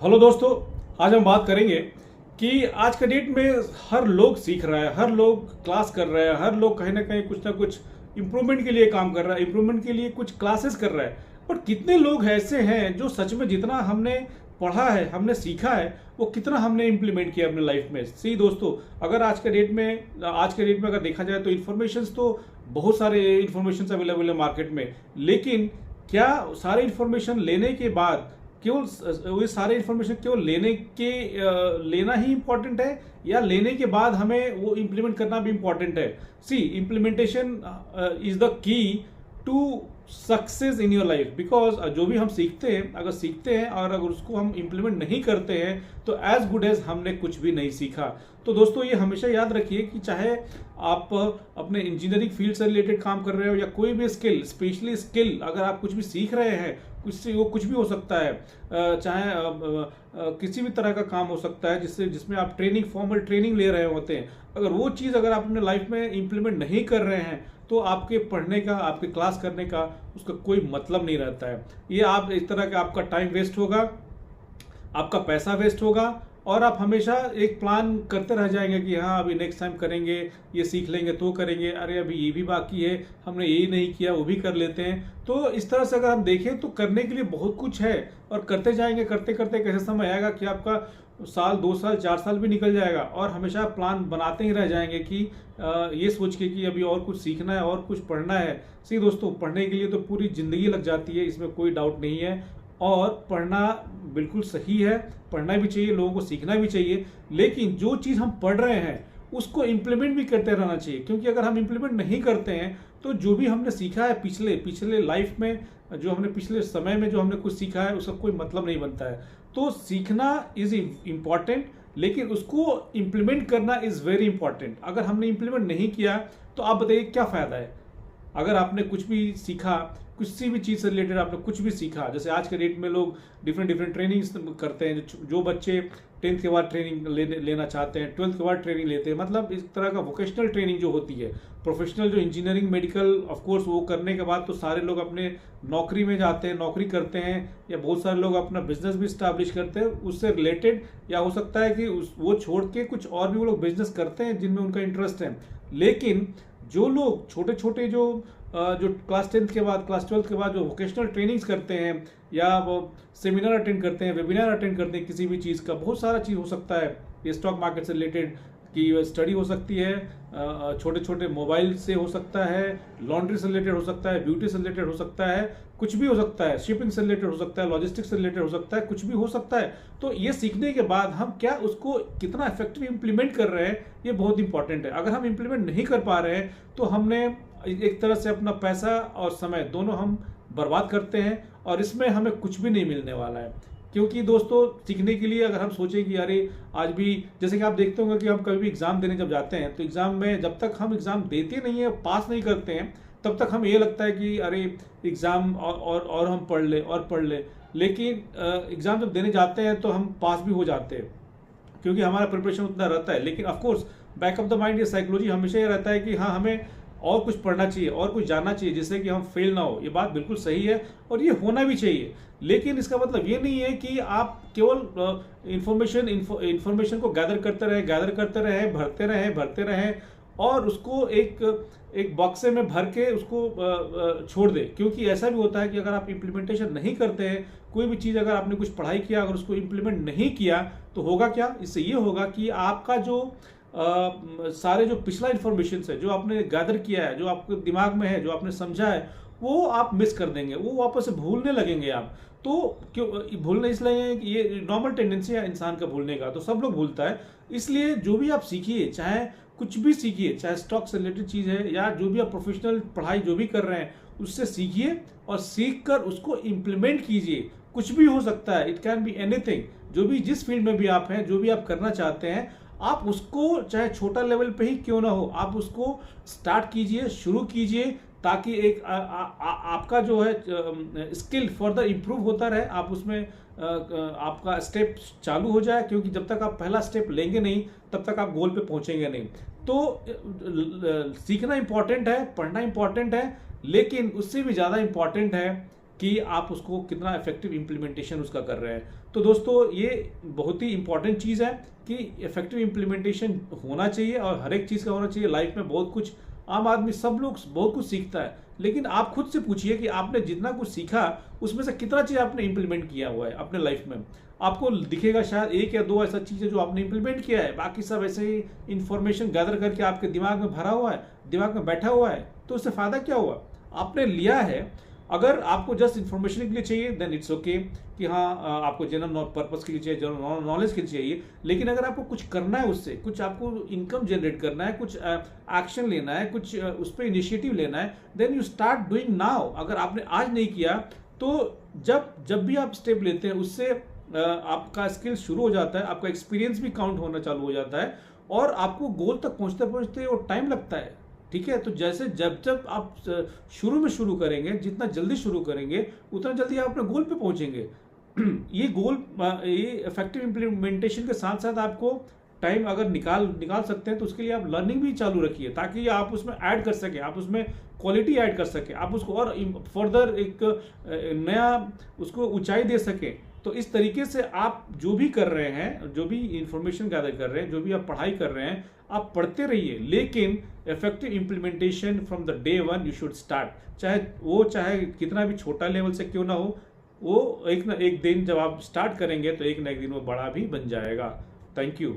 Hello दोस्तों, आज हम बात करेंगे कि आज के डेट में हर लोग सीख रहा है, हर लोग क्लास कर रहा है, हर लोग कहीं ना कहीं कुछ ना कुछ इम्प्रूवमेंट के लिए काम कर रहा है, इम्प्रूवमेंट के लिए कुछ क्लासेस कर रहा है। पर कितने लोग ऐसे हैं जो सच में जितना हमने पढ़ा है, हमने सीखा है, वो कितना हमने इम्प्लीमेंट किया अपने लाइफ में। सी दोस्तों, अगर आज के डेट में अगर देखा जाए तो इन्फॉर्मेशन तो बहुत सारे इन्फॉर्मेशन अवेलेबल है मार्केट में, लेकिन क्या सारे इन्फॉर्मेशन लेने के बाद केवल वो सारे इन्फॉर्मेशन केवल लेना ही इंपॉर्टेंट है, या लेने के बाद हमें वो इम्प्लीमेंट करना भी इंपॉर्टेंट है। See implementation is the key to success in your life, because जो भी हम सीखते हैं और अगर उसको हम इम्प्लीमेंट नहीं करते हैं तो एज गुड एज हमने कुछ भी नहीं सीखा। तो दोस्तों, ये हमेशा याद रखिए कि चाहे आप अपने इंजीनियरिंग फील्ड से रिलेटेड काम कर रहे हो या कोई भी स्किल, स्पेशली स्किल अगर आप कुछ भी सीख रहे हैं, वो कुछ भी हो सकता है, चाहे किसी भी तरह का काम हो सकता है जिसमें आप फॉर्मल ट्रेनिंग ले रहे होते हैं। अगर वो चीज़ अगर आप अपने लाइफ में इम्प्लीमेंट नहीं कर रहे हैं तो आपके पढ़ने का, आपके क्लास करने का उसका कोई मतलब नहीं रहता है। ये आप इस तरह का आपका टाइम वेस्ट होगा, आपका पैसा वेस्ट होगा, और आप हमेशा एक प्लान करते रह जाएंगे कि हाँ अभी नेक्स्ट टाइम करेंगे, ये सीख लेंगे तो करेंगे, अरे अभी ये भी बाकी है, हमने ये नहीं किया, वो भी कर लेते हैं। तो इस तरह से अगर हम देखें तो करने के लिए बहुत कुछ है, और करते जाएंगे, करते करते कैसे समय आएगा कि आपका साल, 2 साल, 4 साल भी निकल जाएगा, और हमेशा प्लान बनाते ही रह जाएंगे कि ये सोच के कि अभी और कुछ सीखना है और कुछ पढ़ना है। सी दोस्तों, पढ़ने के लिए तो पूरी जिंदगी लग जाती है, इसमें कोई डाउट नहीं है, और पढ़ना बिल्कुल सही है, पढ़ना भी चाहिए, लोगों को सीखना भी चाहिए, लेकिन जो चीज़ हम पढ़ रहे हैं उसको इम्प्लीमेंट भी करते रहना चाहिए। क्योंकि अगर हम इम्प्लीमेंट नहीं करते हैं तो जो भी हमने सीखा है पिछले लाइफ में, जो हमने पिछले समय में जो हमने कुछ सीखा है उसका कोई मतलब नहीं बनता है। तो सीखना इज इम्पॉर्टेंट, लेकिन उसको इम्प्लीमेंट करना इज वेरी इंपॉर्टेंट। अगर हमने इम्प्लीमेंट नहीं किया तो आप बताइए क्या फायदा है। अगर आपने कुछ भी सीखा, किसी भी चीज़ से रिलेटेड आपने कुछ भी सीखा, जैसे आज के डेट में लोग डिफरेंट ट्रेनिंग्स करते हैं, जो बच्चे 10th के बाद ट्रेनिंग लेना चाहते हैं, 12th के बाद ट्रेनिंग लेते हैं, मतलब इस तरह का वोकेशनल ट्रेनिंग जो होती है, प्रोफेशनल जो इंजीनियरिंग, मेडिकल, ऑफ कोर्स वो करने के बाद तो सारे लोग अपने नौकरी में जाते हैं, नौकरी करते हैं, या बहुत सारे लोग अपना बिजनेस भी स्टैब्लिश करते हैं उससे रिलेटेड, या हो सकता है कि वो छोड़ के कुछ और भी वो लोग बिजनेस करते हैं जिनमें उनका इंटरेस्ट है। लेकिन जो लोग छोटे छोटे जो क्लास 10th के बाद, क्लास 12th के बाद जो वोकेशनल ट्रेनिंग्स करते हैं, या वो सेमिनार अटेंड करते हैं, वेबिनार अटेंड करते हैं, किसी भी चीज़ का, बहुत सारा चीज़ हो सकता है, ये स्टॉक मार्केट से रिलेटेड की स्टडी हो सकती है, छोटे छोटे मोबाइल से हो सकता है, लॉन्ड्री से रिलेटेड हो सकता है, ब्यूटी से रिलेटेड हो सकता है, कुछ भी हो सकता है, शिपिंग से रिलेटेड हो सकता है, लॉजिस्टिक्स से रिलेटेड हो सकता है, कुछ भी हो सकता है। तो ये सीखने के बाद हम क्या उसको कितना इफेक्टिव इंप्लीमेंट कर रहे हैं, ये बहुत इंपॉर्टेंट है। अगर हम इंप्लीमेंट नहीं कर पा रहे हैं तो हमने एक तरह से अपना पैसा और समय दोनों हम बर्बाद करते हैं, और इसमें हमें कुछ भी नहीं मिलने वाला है। क्योंकि दोस्तों, सीखने के लिए अगर हम सोचें कि अरे आज भी, जैसे कि आप देखते होंगे कि हम कभी भी एग्जाम देने जब जाते हैं तो एग्जाम में जब तक हम एग्जाम देते नहीं है, पास नहीं करते हैं, तब तक हमें ये लगता है कि अरे एग्जाम और हम पढ़ ले, लेकिन एग्जाम जब देने जाते हैं तो हम पास भी हो जाते हैं, क्योंकि हमारा प्रिपरेशन उतना रहता है। लेकिन of course back of the mind ये साइकोलॉजी हमेशा ये रहता है कि हाँ हमें और कुछ पढ़ना चाहिए और कुछ जानना चाहिए जिससे कि हम फेल ना हो। ये बात बिल्कुल सही है और ये होना भी चाहिए, लेकिन इसका मतलब ये नहीं है कि आप केवल इंफॉर्मेशन को गैदर करते रहे, भरते रहे और उसको एक बक्से में भर के उसको छोड़ दे। क्योंकि ऐसा भी होता है कि अगर आप इम्प्लीमेंटेशन नहीं करते हैं, कोई भी चीज़, अगर आपने कुछ पढ़ाई किया, अगर उसको इम्प्लीमेंट नहीं किया तो होगा क्या, इससे ये होगा कि आपका जो सारे जो पिछला इन्फॉर्मेशन है, जो आपने गैदर किया है, जो आपके दिमाग में है, जो आपने समझा है, वो आप मिस कर देंगे, वो वापस से भूलने लगेंगे आप। तो क्यों भूलने, इसलिए कि ये नॉर्मल टेंडेंसी है इंसान का भूलने का, तो सब लोग भूलता है। इसलिए जो भी आप सीखिए, चाहे कुछ भी सीखिए, चाहे स्टॉक से रिलेटेड चीज़ है या जो भी आप प्रोफेशनल पढ़ाई जो भी कर रहे हैं उससे सीखिए, और सीख कर उसको इम्प्लीमेंट कीजिए। कुछ भी हो सकता है, इट कैन बी एनीथिंग, जो भी जिस फील्ड में भी आप हैं, जो भी आप करना चाहते हैं, आप उसको चाहे छोटा लेवल पे ही क्यों ना हो, आप उसको स्टार्ट कीजिए, शुरू कीजिए, ताकि एक आपका जो है स्किल फर्दर इम्प्रूव होता रहे, आप उसमें आपका स्टेप चालू हो जाए। क्योंकि जब तक आप पहला स्टेप लेंगे नहीं तब तक आप गोल पे पहुंचेंगे नहीं। तो सीखना इंपॉर्टेंट है, पढ़ना इंपॉर्टेंट है, लेकिन उससे भी ज़्यादा इंपॉर्टेंट है कि आप उसको कितना इफेक्टिव इम्प्लीमेंटेशन उसका कर रहे हैं। तो दोस्तों ये बहुत ही इंपॉर्टेंट चीज़ है कि इफेक्टिव इम्प्लीमेंटेशन होना चाहिए और हर एक चीज़ का होना चाहिए। लाइफ में बहुत कुछ, आम आदमी सब लोग बहुत कुछ सीखता है, लेकिन आप खुद से पूछिए कि आपने जितना कुछ सीखा उसमें से कितना चीज़ आपने इंप्लीमेंट किया हुआ है अपने लाइफ में। आपको दिखेगा शायद एक या दो ऐसा चीज़ है जो आपने इंप्लीमेंट किया है, बाकी सब ऐसे ही इंफॉर्मेशन गैदर करके आपके दिमाग में भरा हुआ है, दिमाग में बैठा हुआ है। तो उससे फ़ायदा क्या हुआ? आपने लिया है। अगर आपको जस्ट इन्फॉर्मेशन के लिए चाहिए देन इट्स ओके कि हाँ आपको जनरल पर्पस के लिए चाहिए, जनरल नॉलेज के लिए चाहिए। लेकिन अगर आपको कुछ करना है उससे, कुछ आपको इनकम जनरेट करना है, कुछ एक्शन लेना है, कुछ उस पर इनिशिएटिव लेना है, then you start doing now. अगर आपने आज नहीं किया तो जब भी आप स्टेप लेते हैं उससे आपका स्किल शुरू हो जाता है, आपका एक्सपीरियंस भी काउंट होना चालू हो जाता है और आपको गोल तक पहुंचते पहुंचते वो टाइम लगता है। ठीक है, तो जैसे जब आप शुरू में शुरू करेंगे, जितना जल्दी शुरू करेंगे उतना जल्दी आप अपने गोल पे पहुंचेंगे। ये गोल, ये इफेक्टिव इम्प्लीमेंटेशन के साथ साथ आपको टाइम अगर निकाल सकते हैं तो उसके लिए आप लर्निंग भी चालू रखिए, ताकि आप उसमें ऐड कर सकें, आप उसमें क्वालिटी ऐड कर सकें, आप उसको और फर्दर एक नया उसको ऊंचाई दे सकें। तो इस तरीके से आप जो भी कर रहे हैं, जो भी इंफॉर्मेशन गैदर कर रहे हैं, जो भी आप पढ़ाई कर रहे हैं, आप पढ़ते रहिए, लेकिन effective implementation from the day one you should start. चाहे कितना भी छोटा लेवल से क्यों ना हो, वो एक ना एक दिन जब आप स्टार्ट करेंगे तो एक ना एक दिन वो बड़ा भी बन जाएगा। Thank you.